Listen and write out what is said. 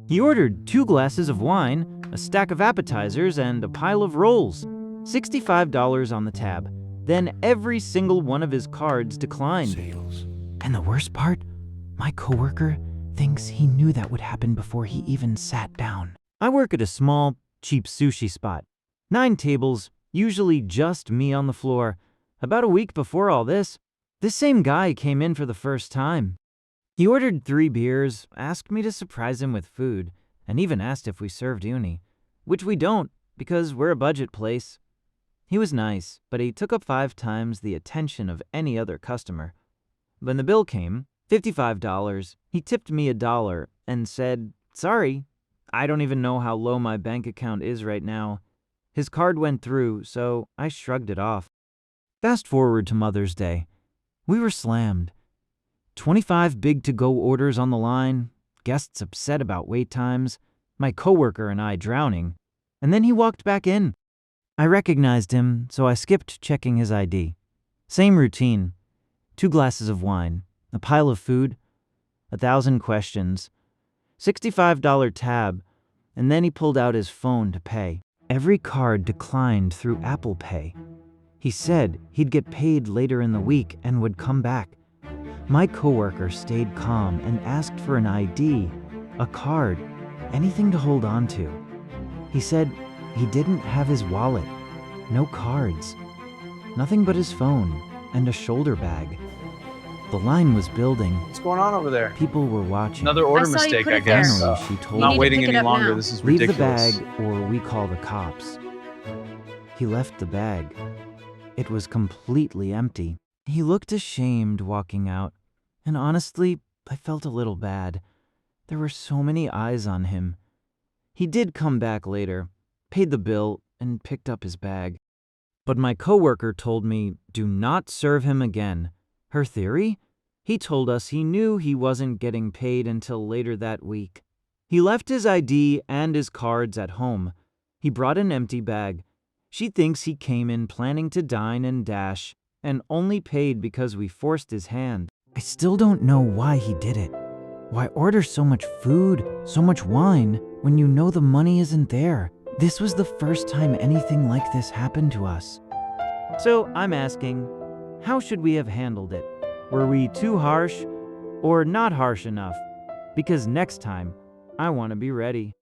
He ordered 2 glasses of wine, a stack of appetizers, and a pile of rolls. $65 on the tab. Then every single one of his cards declined. Sales. And the worst part? My coworker thinks he knew that would happen before he even sat down. I work at a small, cheap sushi spot. 9 tables, usually just me on the floor. About a week before all this same guy came in for the first time. He ordered 3 beers, asked me to surprise him with food, and even asked if we served uni, which we don't because we're a budget place. He was nice, but he took up 5 times the attention of any other customer. When the bill came, $55, he tipped me $1 and said, "Sorry, I don't even know how low my bank account is right now." His card went through, so I shrugged it off. Fast forward to Mother's Day. We were slammed. 25 big to-go orders on the line, guests upset about wait times, my coworker and I drowning, and then he walked back in. I recognized him, so I skipped checking his ID. Same routine. 2 glasses of wine, a pile of food, 1,000 questions, $65 tab, and then he pulled out his phone to pay. Every card declined through Apple Pay. He said he'd get paid later in the week and would come back. My coworker stayed calm and asked for an ID, a card, anything to hold on to. He said he didn't have his wallet, no cards, nothing but his phone and a shoulder bag. The line was building. What's going on over there? People were watching. Another order I saw you mistake, put I it there. guess. Finally, she told Not need to waiting pick it any up longer. now. This is "Leave the ridiculous. bag or we call the cops." He left the bag. It was completely empty. He looked ashamed walking out, and honestly, I felt a little bad. There were so many eyes on him. He did come back later, paid the bill, and picked up his bag. But my coworker told me, do not serve him again. Her theory? He told us he knew he wasn't getting paid until later that week. He left his ID and his cards at home. He brought an empty bag. She thinks he came in planning to dine and dash and only paid because we forced his hand. I still don't know why he did it. Why order so much food, so much wine, when you know the money isn't there? This was the first time anything like this happened to us. So I'm asking, how should we have handled it? Were we too harsh or not harsh enough? Because next time, I want to be ready.